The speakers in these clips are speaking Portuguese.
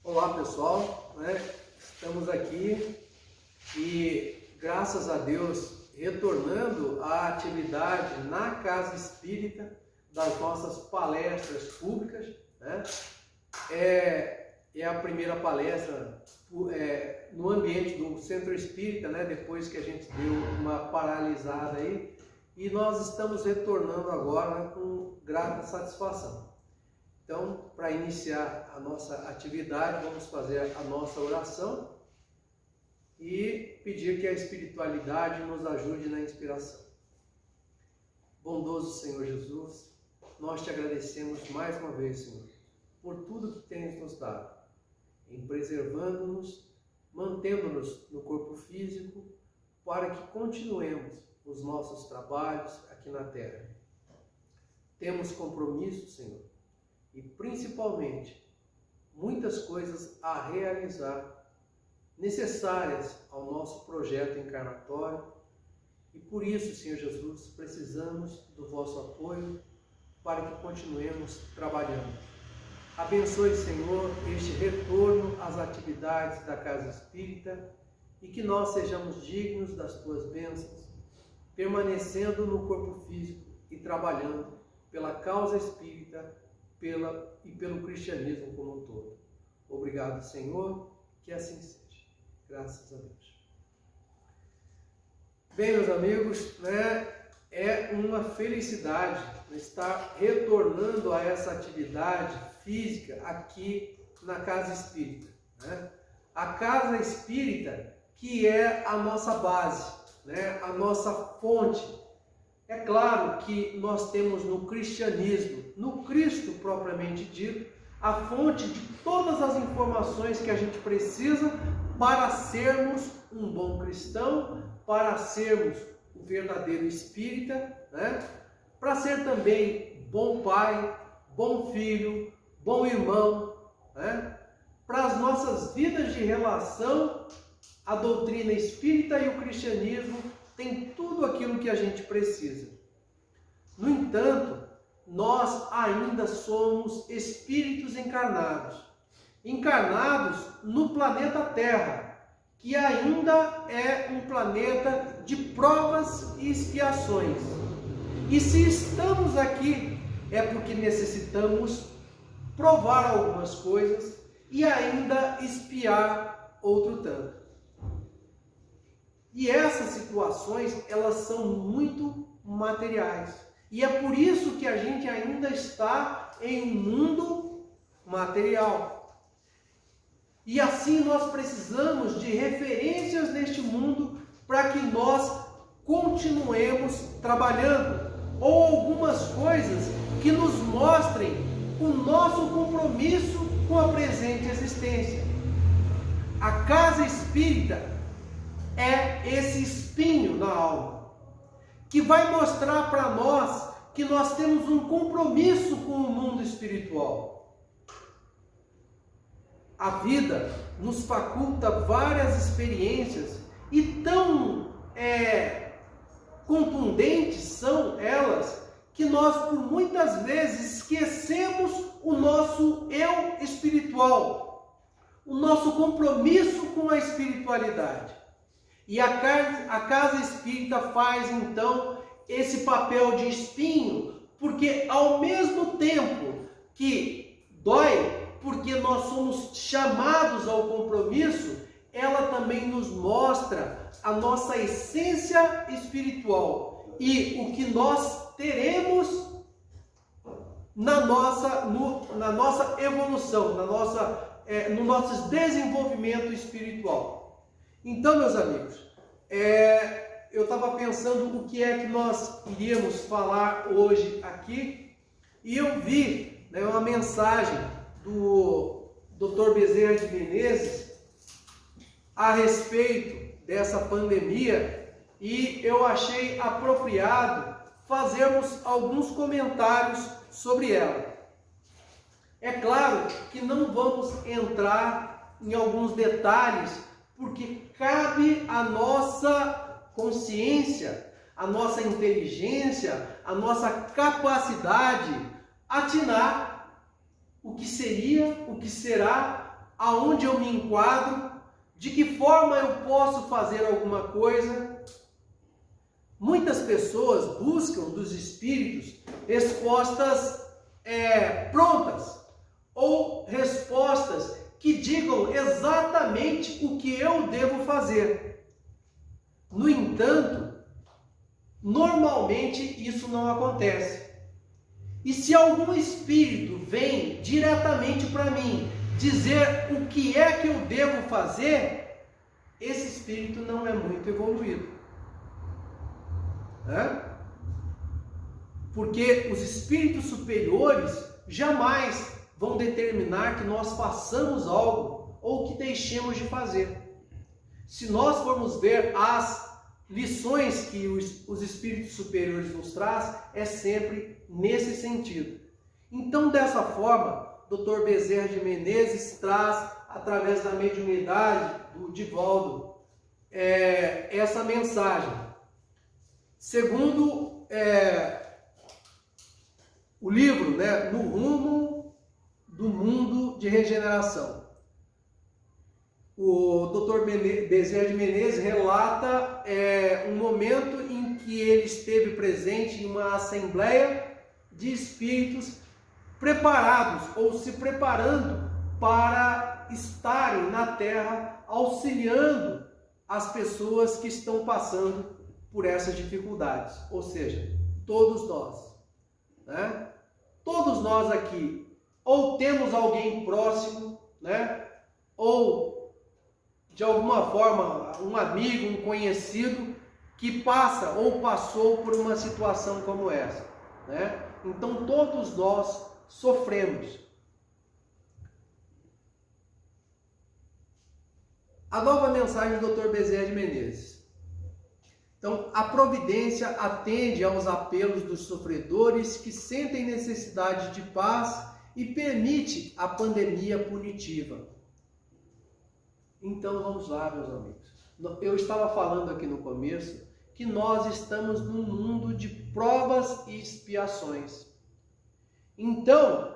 Olá pessoal, estamos aqui e graças a Deus retornando à atividade na Casa Espírita das nossas palestras públicas. É a primeira palestra no ambiente do Centro Espírita, depois que a gente deu uma paralisada aí, e nós estamos retornando agora com grata satisfação. Então, para iniciar a nossa atividade, vamos fazer a nossa oração e pedir que a espiritualidade nos ajude na inspiração. Bondoso Senhor Jesus, nós te agradecemos mais uma vez, Senhor, por tudo que tens nos dado, em preservando-nos, mantendo-nos no corpo físico, para que continuemos os nossos trabalhos aqui na Terra. Temos compromisso, Senhor, e principalmente muitas coisas a realizar, necessárias ao nosso projeto encarnatório, e por isso, Senhor Jesus, precisamos do vosso apoio para que continuemos trabalhando. Abençoe, Senhor, este retorno às atividades da Casa Espírita e que nós sejamos dignos das tuas bênçãos, permanecendo no corpo físico e trabalhando pela causa espírita e pelo cristianismo como um todo. Obrigado, Senhor, que assim seja. Graças a Deus. Bem, meus amigos, é uma felicidade estar retornando a essa atividade física aqui na Casa Espírita. A Casa Espírita, que é a nossa base, a nossa fonte. É claro que nós temos no cristianismo, no Cristo propriamente dito, a fonte de todas as informações que a gente precisa para sermos um bom cristão, para sermos o verdadeiro espírita, para ser também bom pai, bom filho, bom irmão, para as nossas vidas de relação, a doutrina espírita e o cristianismo tem tudo aquilo que a gente precisa. No entanto, nós ainda somos espíritos encarnados no planeta Terra, que ainda é um planeta de provas e expiações. E se estamos aqui, é porque necessitamos provar algumas coisas e ainda expiar outro tanto. E essas situações, elas são muito materiais. E é por isso que a gente ainda está em um mundo material. E assim nós precisamos de referências neste mundo para que nós continuemos trabalhando. Ou algumas coisas que nos mostrem o nosso compromisso com a presente existência. A Casa Espírita é esse espinho na alma, que vai mostrar para nós que nós temos um compromisso com o mundo espiritual. A vida nos faculta várias experiências e tão contundentes são elas que nós por muitas vezes esquecemos o nosso eu espiritual, o nosso compromisso com a espiritualidade. E a Casa Espírita faz então esse papel de espinho, porque ao mesmo tempo que dói, porque nós somos chamados ao compromisso, ela também nos mostra a nossa essência espiritual e o que nós teremos na nossa evolução, no nosso desenvolvimento espiritual. Então, meus amigos, eu estava pensando o que é que nós iríamos falar hoje aqui, e eu vi uma mensagem do Dr. Bezerra de Menezes a respeito dessa pandemia, e eu achei apropriado fazermos alguns comentários sobre ela. É claro que não vamos entrar em alguns detalhes, porque cabe à nossa consciência, à nossa inteligência, à nossa capacidade atinar o que seria, o que será aonde eu me enquadro, de que forma eu posso fazer alguma coisa. Muitas pessoas buscam dos espíritos respostas prontas, ou respostas que digam exatamente o que eu devo fazer. No entanto, normalmente isso não acontece. E se algum espírito vem diretamente para mim dizer o que é que eu devo fazer, esse espírito não é muito evoluído. Porque os espíritos superiores jamais vão determinar que nós façamos algo ou que deixemos de fazer. Se nós formos ver as lições que os espíritos superiores nos trazem, é sempre nesse sentido. Então, dessa forma, Dr. Bezerra de Menezes traz, através da mediunidade do Divaldo, essa mensagem. Segundo o livro, No Rumo do Mundo de Regeneração, o Dr. Bezerra de Menezes relata um momento em que ele esteve presente em uma assembleia de espíritos preparados ou se preparando para estarem na Terra auxiliando as pessoas que estão passando por essas dificuldades. Ou seja, todos nós. Todos nós aqui ou temos alguém próximo, ou de alguma forma um amigo, um conhecido que passa ou passou por uma situação como essa, Então todos nós sofremos. A nova mensagem do Dr. Bezerra de Menezes. Então, a providência atende aos apelos dos sofredores que sentem necessidade de paz e permite a pandemia punitiva. Então, vamos lá, meus amigos. Eu estava falando aqui no começo que nós estamos num mundo de provas e expiações. Então,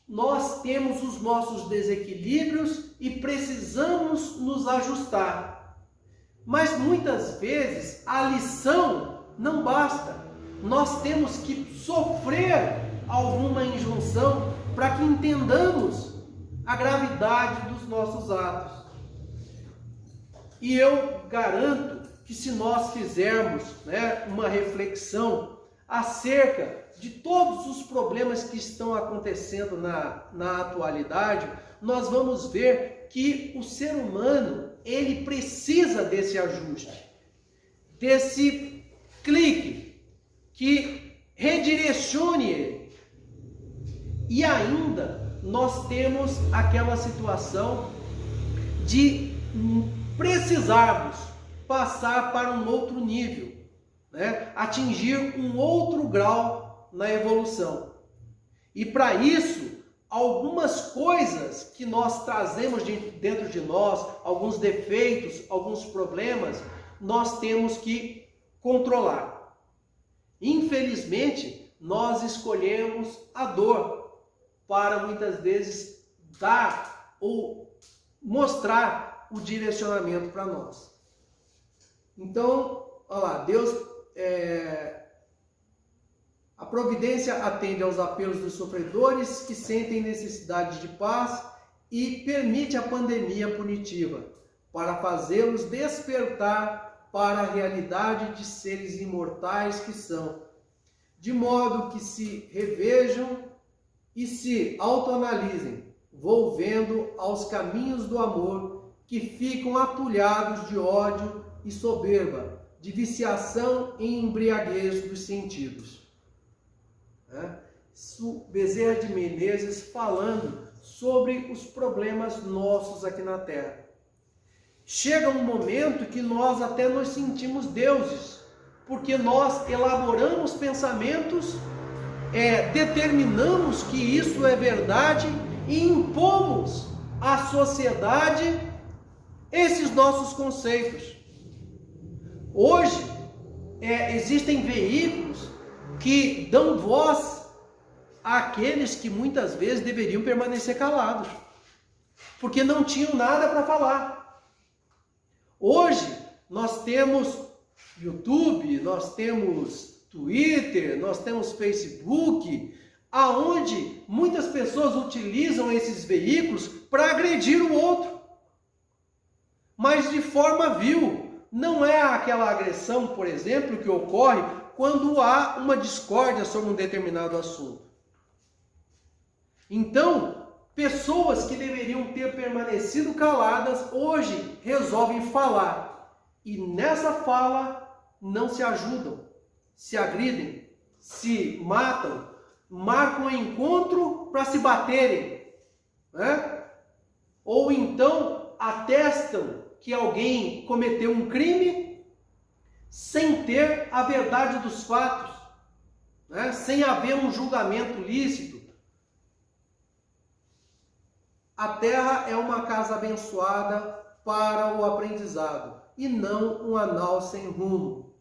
nós temos os nossos desequilíbrios e precisamos nos ajustar. Mas muitas vezes a lição não basta. Nós temos que sofrer alguma injunção para que entendamos a gravidade dos nossos atos. E eu garanto que se nós fizermos uma reflexão acerca de todos os problemas que estão acontecendo na atualidade, nós vamos ver que o ser humano, ele precisa desse ajuste, desse clique que redirecione ele. E ainda nós temos aquela situação de precisarmos passar para um outro nível, atingir um outro grau na evolução. E para isso, algumas coisas que nós trazemos dentro de nós, alguns defeitos, alguns problemas, nós temos que controlar. Infelizmente, nós escolhemos a dor para muitas vezes dar ou mostrar o direcionamento para nós. Então, olha lá, Deus, a providência atende aos apelos dos sofredores que sentem necessidade de paz e permite a pandemia punitiva para fazê-los despertar para a realidade de seres imortais que são, de modo que se revejam e se autoanalisem, volvendo aos caminhos do amor, que ficam atulhados de ódio e soberba, de viciação e embriaguez dos sentidos. Bezerra de Menezes falando sobre os problemas nossos aqui na Terra. Chega um momento que nós até nos sentimos deuses, porque nós elaboramos pensamentos, determinamos que isso é verdade e impomos à sociedade esses nossos conceitos. Hoje, existem veículos que dão voz àqueles que muitas vezes deveriam permanecer calados, porque não tinham nada para falar. Hoje nós temos YouTube, nós temos Twitter, nós temos Facebook, aonde muitas pessoas utilizam esses veículos para agredir o outro, mas de forma vil. Não é aquela agressão, por exemplo, que ocorre quando há uma discórdia sobre um determinado assunto. Então, pessoas que deveriam ter permanecido caladas, hoje resolvem falar. E nessa fala não se ajudam, se agridem, se matam, marcam um encontro para se baterem, né? Ou então atestam que alguém cometeu um crime sem ter a verdade dos fatos, né? Sem haver um julgamento lícito. A terra é uma casa abençoada para o aprendizado e não um anal sem rumo.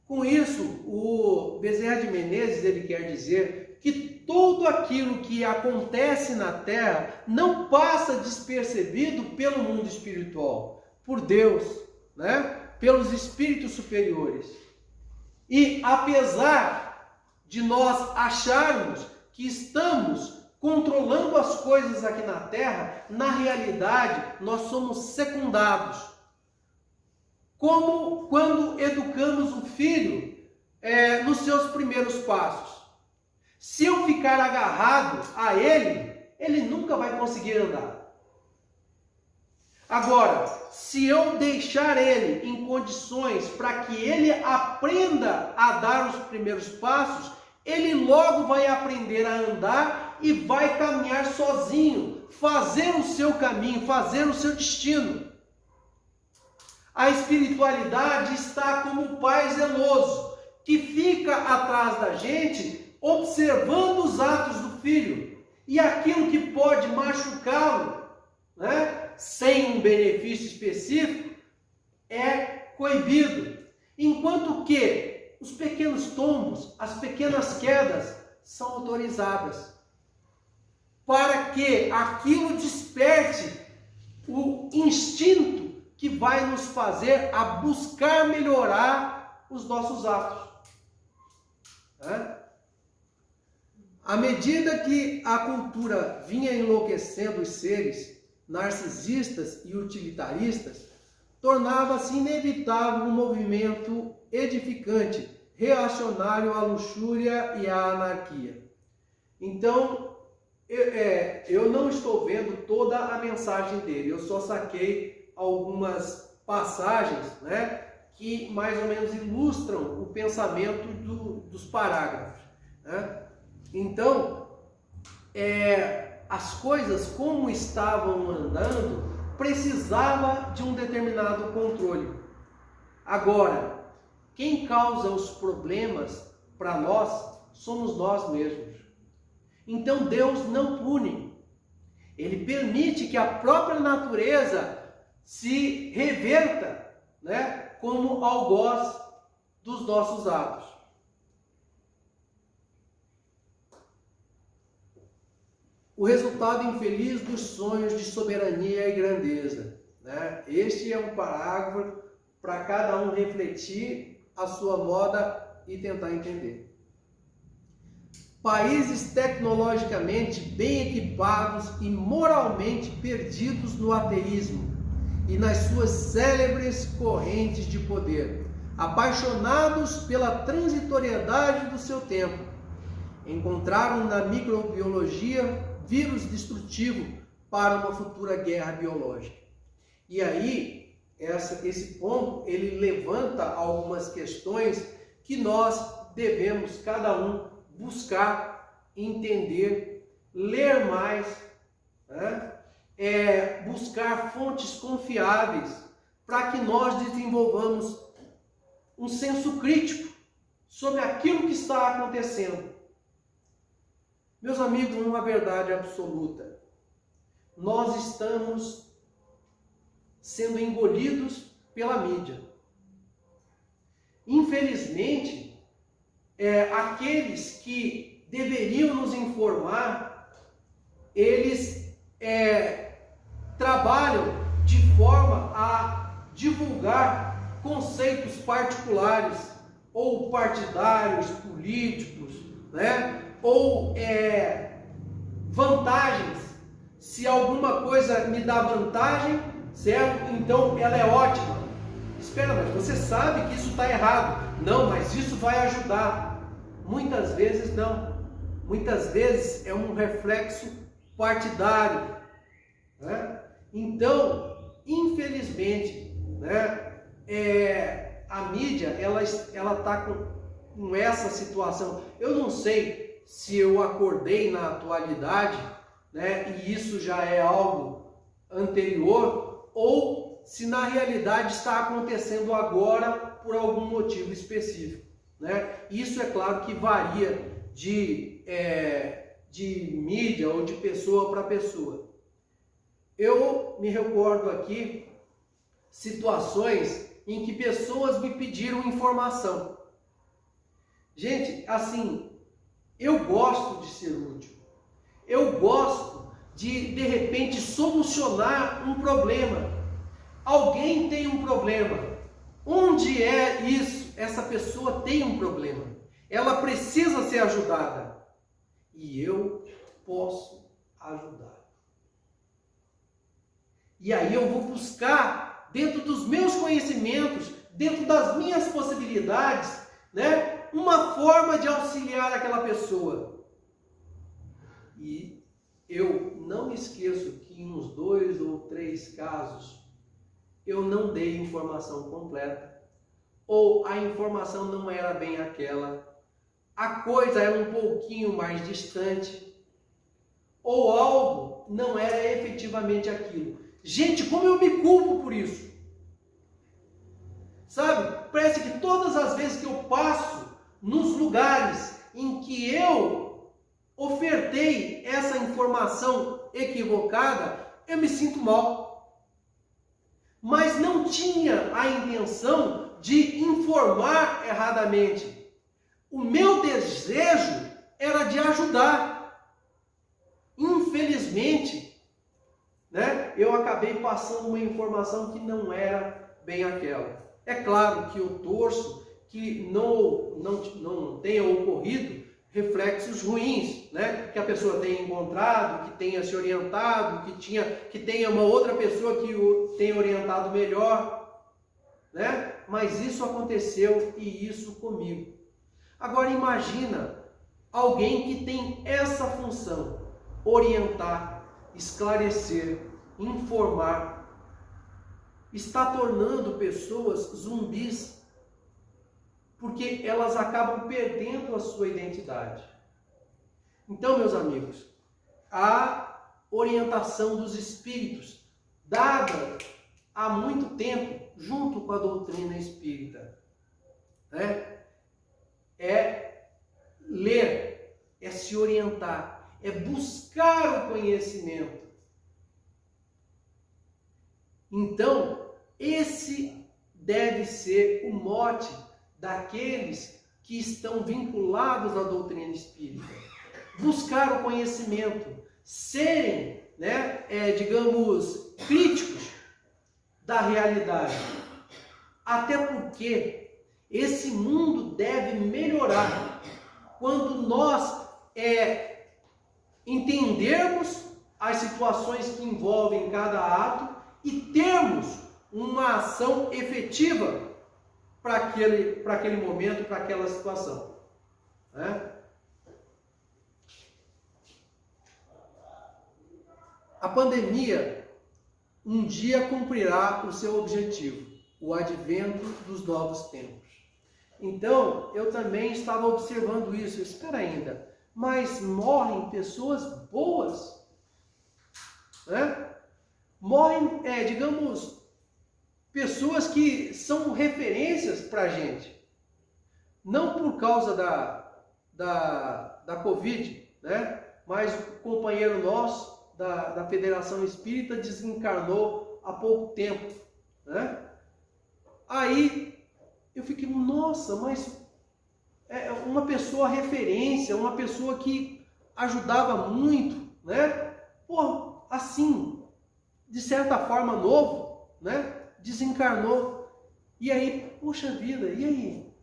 Com isso, o Bezerra de Menezes ele quer dizer que tudo aquilo que acontece na terra não passa despercebido pelo mundo espiritual, por Deus, né? Pelos espíritos superiores. E apesar de nós acharmos que estamos controlando as coisas aqui na terra, na realidade nós somos secundados. Como quando educamos o filho nos seus primeiros passos. Se eu ficar agarrado a ele, ele nunca vai conseguir andar. Agora, se eu deixar ele em condições para que ele aprenda a dar os primeiros passos, ele logo vai aprender a andar e vai caminhar sozinho, fazer o seu caminho, fazer o seu destino. A espiritualidade está como o pai zeloso, que fica atrás da gente, observando os atos do filho, e aquilo que pode machucá-lo, né, sem um benefício específico, é coibido. Enquanto que os pequenos tombos, as pequenas quedas, são autorizadas, para que aquilo desperte o instinto que vai nos fazer a buscar melhorar os nossos atos. À medida que a cultura vinha enlouquecendo os seres narcisistas e utilitaristas, tornava-se inevitável um movimento edificante, reacionário à luxúria e à anarquia. Então, eu não estou vendo toda a mensagem dele, eu só saquei algumas passagens, né, que mais ou menos ilustram o pensamento dos parágrafos, né? Então, as coisas como estavam andando precisava de um determinado controle. Agora, quem causa os problemas para nós somos nós mesmos. Então Deus não pune. Ele permite que a própria natureza se reverta, né, como algoz dos nossos atos. O resultado infeliz dos sonhos de soberania e grandeza, né? Este é um parágrafo para cada um refletir a sua moda e tentar entender. Países tecnologicamente bem equipados e moralmente perdidos no ateísmo e nas suas célebres correntes de poder, apaixonados pela transitoriedade do seu tempo, encontraram na microbiologia vírus destrutivo para uma futura guerra biológica. E aí, esse ponto, ele levanta algumas questões que nós devemos, cada um, buscar, entender, ler mais, né? Buscar fontes confiáveis para que nós desenvolvamos um senso crítico sobre aquilo que está acontecendo. Meus amigos, uma verdade absoluta. Nós estamos sendo engolidos pela mídia. Infelizmente, aqueles que deveriam nos informar, eles trabalham de forma a divulgar conceitos particulares ou partidários, políticos, né? Ou vantagens. Se alguma coisa me dá vantagem, certo? Então ela é ótima. Espera, mas você sabe que isso está errado. Não, mas isso vai ajudar. Muitas vezes não. Muitas vezes é um reflexo partidário, né? Então, infelizmente, né, a mídia ela está com essa situação. Eu não sei se eu acordei na atualidade, né, e isso já é algo anterior, ou se na realidade está acontecendo agora por algum motivo específico, né? Isso é claro que varia de mídia ou de pessoa para pessoa. Eu me recordo aqui situações em que pessoas me pediram informação. Gente, assim, eu gosto de ser útil. Eu gosto de repente, solucionar um problema. Alguém tem um problema. Onde é isso? Essa pessoa tem um problema. Ela precisa ser ajudada. E eu posso ajudar. E aí eu vou buscar, dentro dos meus conhecimentos, dentro das minhas possibilidades, né, uma forma de auxiliar aquela pessoa. E eu não me esqueço que em uns 2 ou 3 casos, eu não dei informação completa, ou a informação não era bem aquela, a coisa era um pouquinho mais distante, ou algo não era efetivamente aquilo. Gente, como eu me culpo por isso? Sabe, parece que todas as vezes que eu passo nos lugares em que eu ofertei essa informação equivocada, eu me sinto mal. Mas não tinha a intenção de informar erradamente. O meu desejo era de ajudar. Infelizmente, né, eu acabei passando uma informação que não era bem aquela. É claro que eu torço que não tenha ocorrido reflexos ruins, né? Que a pessoa tenha encontrado, que tenha se orientado, que tenha uma outra pessoa que o tenha orientado melhor, né? Mas isso aconteceu e isso comigo. Agora imagina alguém que tem essa função, orientar, esclarecer, informar, está tornando pessoas zumbis, porque elas acabam perdendo a sua identidade. Então, meus amigos, a orientação dos espíritos, dada há muito tempo, junto com a doutrina espírita, né, é ler, é se orientar, é buscar o conhecimento. Então, esse deve ser o mote daqueles que estão vinculados à doutrina espírita. Buscar o conhecimento, serem, né, digamos, críticos da realidade. Até porque esse mundo deve melhorar quando nós entendermos as situações que envolvem cada ato e termos uma ação efetiva para aquele momento, para aquela situação, né? A pandemia um dia cumprirá o seu objetivo, o advento dos novos tempos. Então, eu também estava observando isso. Espera ainda, mas morrem pessoas boas, né? Morrem, digamos, pessoas que são referências para a gente. Não por causa da Covid, né? Mas o companheiro nosso da Federação Espírita desencarnou há pouco tempo, né? Aí eu fiquei, nossa, mas é uma pessoa referência, uma pessoa que ajudava muito, né? Pô, assim, de certa forma novo, né? Desencarnou. E aí, poxa vida, e aí?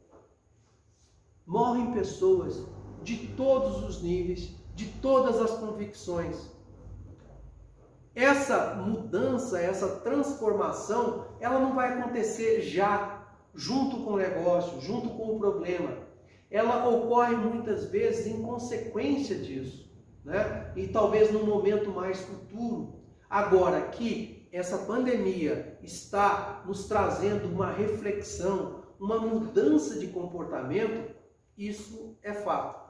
Morrem pessoas de todos os níveis, de todas as convicções. Essa mudança, essa transformação, ela não vai acontecer já, junto com o negócio, junto com o problema. Ela ocorre muitas vezes em consequência disso, né? E talvez num momento mais futuro. Agora que essa pandemia está nos trazendo uma reflexão, uma mudança de comportamento, isso é fato.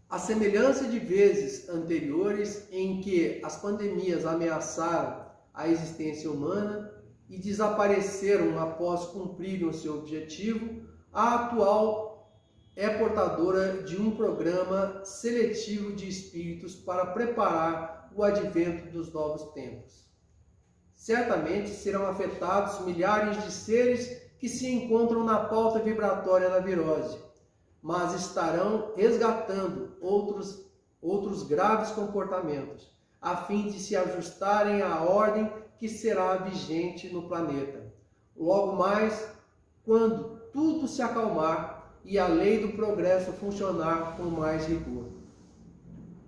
A semelhança de vezes anteriores em que as pandemias ameaçaram a existência humana e desapareceram após cumprirem o seu objetivo, a atual é portadora de um programa seletivo de espíritos para preparar o advento dos novos tempos. Certamente serão afetados milhares de seres que se encontram na pauta vibratória da virose, mas estarão resgatando outros graves comportamentos, a fim de se ajustarem à ordem que será vigente no planeta. Logo mais, quando tudo se acalmar e a lei do progresso funcionar com mais rigor.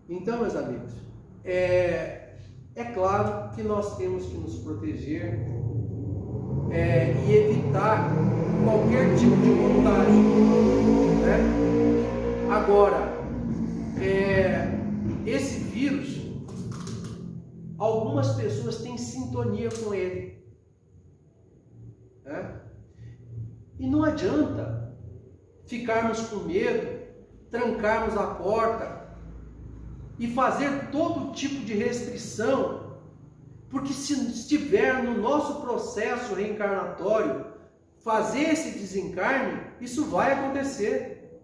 Então, meus amigos, é claro que nós temos que nos proteger e evitar qualquer tipo de contágio, né? Agora, esse vírus, algumas pessoas têm sintonia com ele, né? E não adianta ficarmos com medo, trancarmos a porta e fazer todo tipo de restrição, porque se estiver no nosso processo reencarnatório, fazer esse desencarne, isso vai acontecer.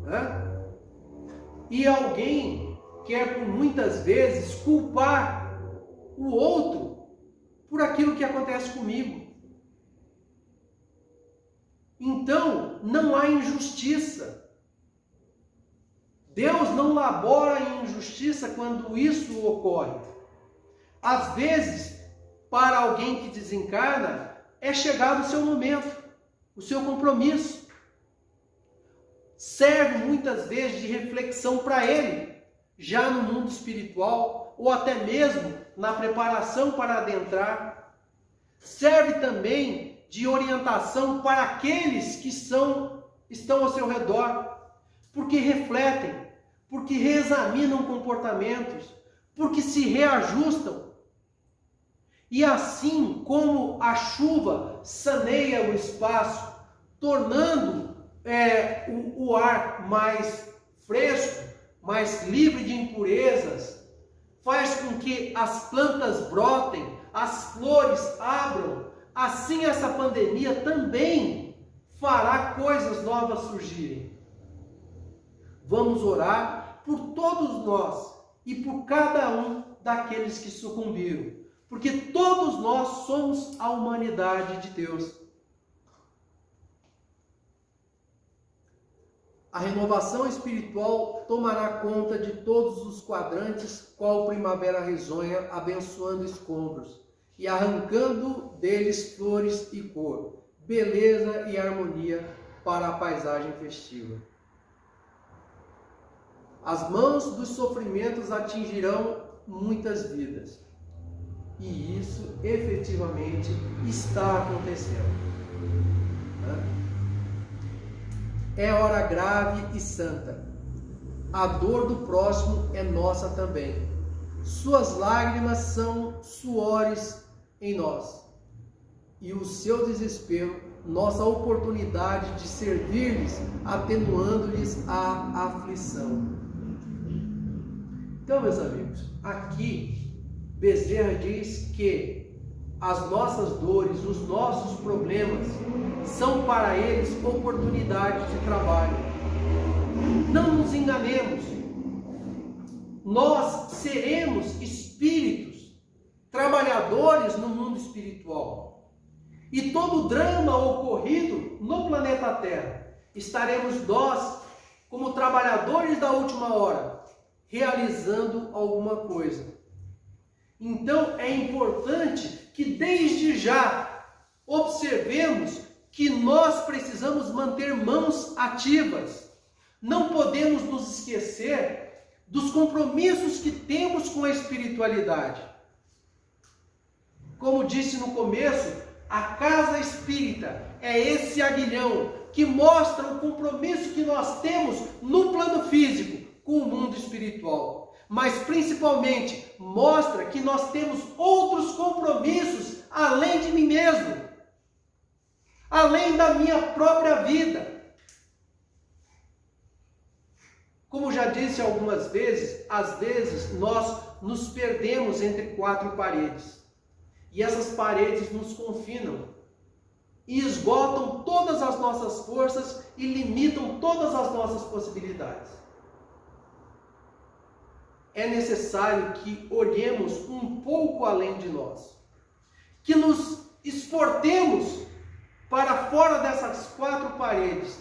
Né? E alguém quer, por muitas vezes, culpar o outro por aquilo que acontece comigo. Então, não há injustiça. Deus não labora em injustiça quando isso ocorre. Às vezes, para alguém que desencarna, é chegado o seu momento, o seu compromisso. Serve muitas vezes de reflexão para ele, já no mundo espiritual, ou até mesmo na preparação para adentrar. Serve também de orientação para aqueles que estão ao seu redor, porque refletem, porque reexaminam comportamentos, porque se reajustam. E assim como a chuva saneia o espaço, tornando o ar mais fresco, mais livre de impurezas, faz com que as plantas brotem, as flores abram. Assim essa pandemia também fará coisas novas surgirem. Vamos orar por todos nós e por cada um daqueles que sucumbiram, porque todos nós somos a humanidade de Deus. A renovação espiritual tomará conta de todos os quadrantes, qual primavera risonha, abençoando escombros e arrancando deles flores e cor, beleza e harmonia para a paisagem festiva. As mãos dos sofrimentos atingirão muitas vidas. E isso efetivamente está acontecendo. É hora grave e santa. A dor do próximo é nossa também. Suas lágrimas são suores em nós. E o seu desespero, nossa oportunidade de servir-lhes, atenuando-lhes a aflição. Então, meus amigos, aqui Bezerra diz que as nossas dores, os nossos problemas, são para eles oportunidades de trabalho. Não nos enganemos. Nós seremos espíritos, trabalhadores no mundo espiritual. E todo o drama ocorrido no planeta Terra, estaremos nós, como trabalhadores da última hora, realizando alguma coisa. Então é importante que desde já observemos que nós precisamos manter mãos ativas. Não podemos nos esquecer dos compromissos que temos com a espiritualidade. Como disse no começo, a casa espírita é esse aguilhão que mostra o compromisso que nós temos no plano físico com o mundo espiritual. Mas principalmente mostra que nós temos outros compromissos além de mim mesmo, além da minha própria vida. Como já disse algumas vezes, às vezes nós nos perdemos entre quatro paredes. E essas paredes nos confinam e esgotam todas as nossas forças e limitam todas as nossas possibilidades. É necessário que olhemos um pouco além de nós, que nos exportemos para fora dessas quatro paredes,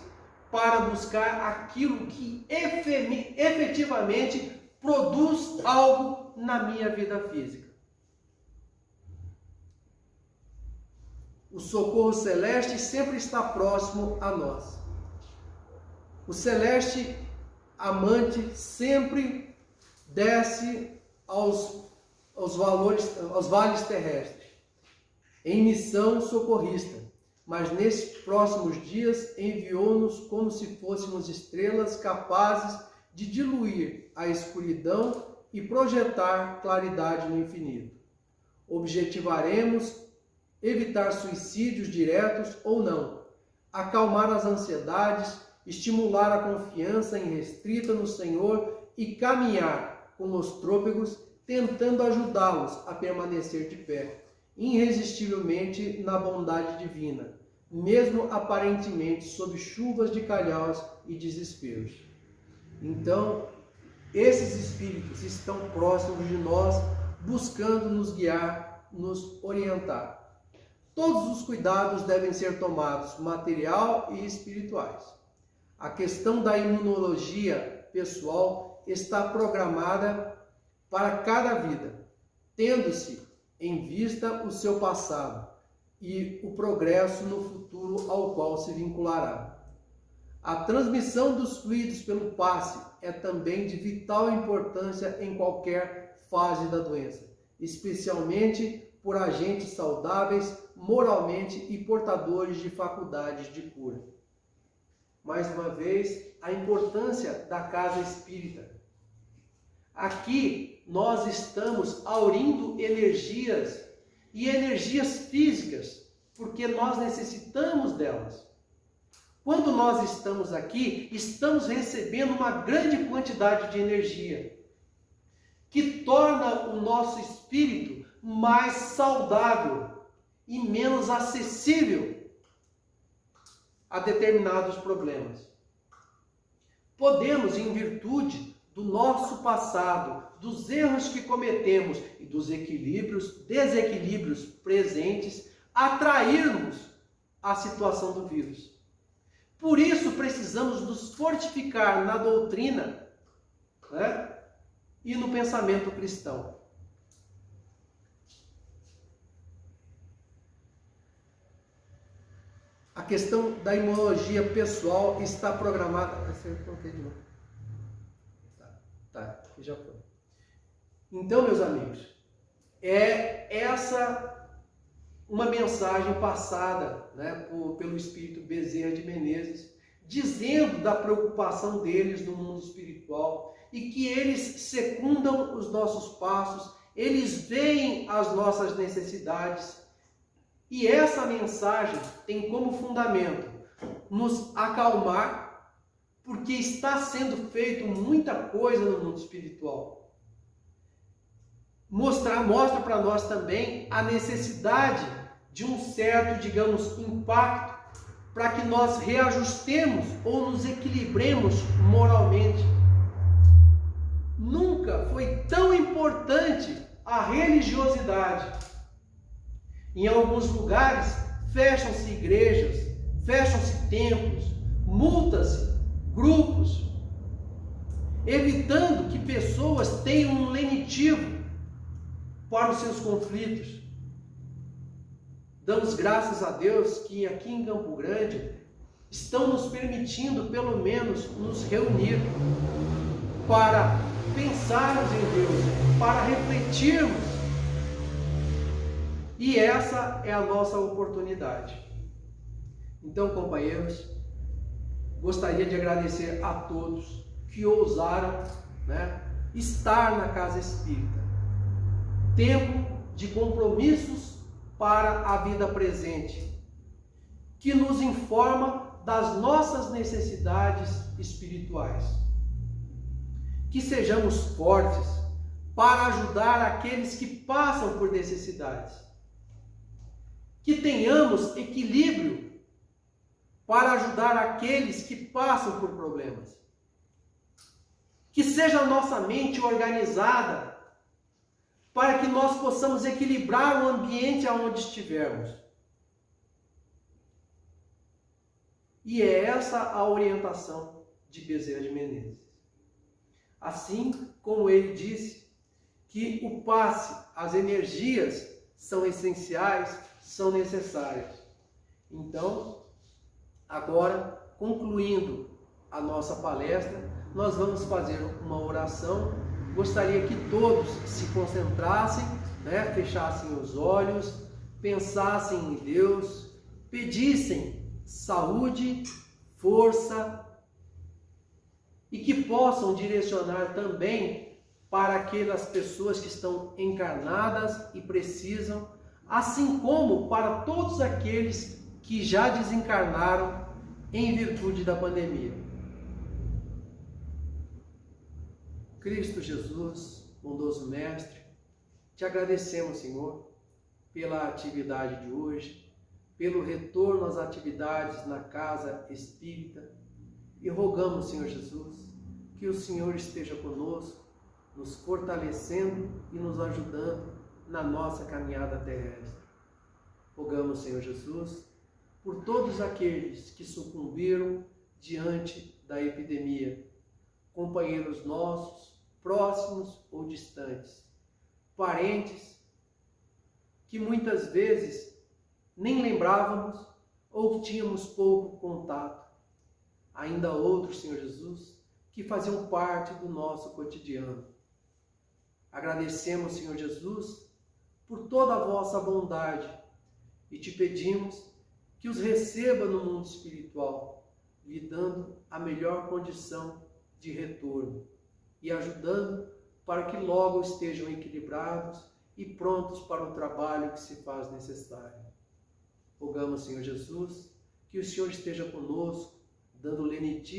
para buscar aquilo que efetivamente produz algo na minha vida física. O socorro celeste sempre está próximo a nós. O celeste amante sempre desce aos vales terrestres, em missão socorrista, mas nesses próximos dias enviou-nos como se fôssemos estrelas capazes de diluir a escuridão e projetar claridade no infinito. Objetivaremos evitar suicídios diretos ou não, acalmar as ansiedades, estimular a confiança irrestrita no Senhor e caminhar com os trôpegos, tentando ajudá-los a permanecer de pé, irresistivelmente na bondade divina, mesmo aparentemente sob chuvas de calhaus e desesperos. Então, esses espíritos estão próximos de nós, buscando nos guiar, nos orientar. Todos os cuidados devem ser tomados, material e espirituais. A questão da imunologia pessoal está programada para cada vida, tendo-se em vista o seu passado e o progresso no futuro ao qual se vinculará. A transmissão dos fluidos pelo passe é também de vital importância em qualquer fase da doença, especialmente por agentes saudáveis moralmente e portadores de faculdades de cura. Mais uma vez, a importância da casa espírita. Aqui nós estamos aurindo energias e energias físicas, porque nós necessitamos delas. Quando nós estamos aqui, estamos recebendo uma grande quantidade de energia, que torna o nosso espírito mais saudável e menos acessível a determinados problemas. Podemos, em virtude do nosso passado, dos erros que cometemos e dos desequilíbrios presentes, atrairmos a situação do vírus. Por isso precisamos nos fortificar na doutrina, né, e no pensamento cristão. A questão da imunologia pessoal está programada. Tá, aqui já foi. Então, meus amigos, é essa uma mensagem passada, né, pelo Espírito Bezerra de Menezes, dizendo da preocupação deles no mundo espiritual e que eles secundam os nossos passos, eles veem as nossas necessidades. E essa mensagem tem como fundamento nos acalmar, porque está sendo feito muita coisa no mundo espiritual. Mostra para nós também a necessidade de um certo, digamos, impacto para que nós reajustemos ou nos equilibremos moralmente. Nunca foi tão importante a religiosidade. Em alguns lugares, fecham-se igrejas, fecham-se templos, multa-se grupos. evitando que pessoas tenham um lenitivo para os seus conflitos. Damos graças a Deus que aqui em Campo Grande estão nos permitindo, pelo menos, nos reunir para pensarmos em Deus, para refletirmos. E essa é a nossa oportunidade. Então, companheiros, gostaria de agradecer a todos que ousaram, estar na Casa Espírita. Tempo de compromissos para a vida presente, que nos informa das nossas necessidades espirituais. Que sejamos fortes para ajudar aqueles que passam por necessidades. Que tenhamos equilíbrio para ajudar aqueles que passam por problemas. Que seja a nossa mente organizada para que nós possamos equilibrar o ambiente aonde estivermos. E é essa a orientação de Bezerra de Menezes. Assim como ele disse que o passe, as energias são essenciais, são necessárias. Então, agora, concluindo a nossa palestra, nós vamos fazer uma oração. Gostaria que todos se concentrassem, fechassem os olhos, pensassem em Deus, pedissem saúde, força e que possam direcionar também para aquelas pessoas que estão encarnadas e precisam, assim como para todos aqueles que já desencarnaram em virtude da pandemia. Cristo Jesus, bondoso Mestre, te agradecemos, Senhor, pela atividade de hoje, pelo retorno às atividades na Casa Espírita, e rogamos, Senhor Jesus, que o Senhor esteja conosco, nos fortalecendo e nos ajudando na nossa caminhada terrestre. Rogamos, Senhor Jesus, por todos aqueles que sucumbiram diante da epidemia, companheiros nossos, próximos ou distantes, parentes que muitas vezes nem lembrávamos ou que tínhamos pouco contato. Ainda outros, Senhor Jesus, que faziam parte do nosso cotidiano. Agradecemos, Senhor Jesus, por toda a vossa bondade e te pedimos que os receba no mundo espiritual, lhe dando a melhor condição de retorno e ajudando para que logo estejam equilibrados e prontos para o trabalho que se faz necessário. Rogamos, Senhor Jesus, que o Senhor esteja conosco, dando lenitivo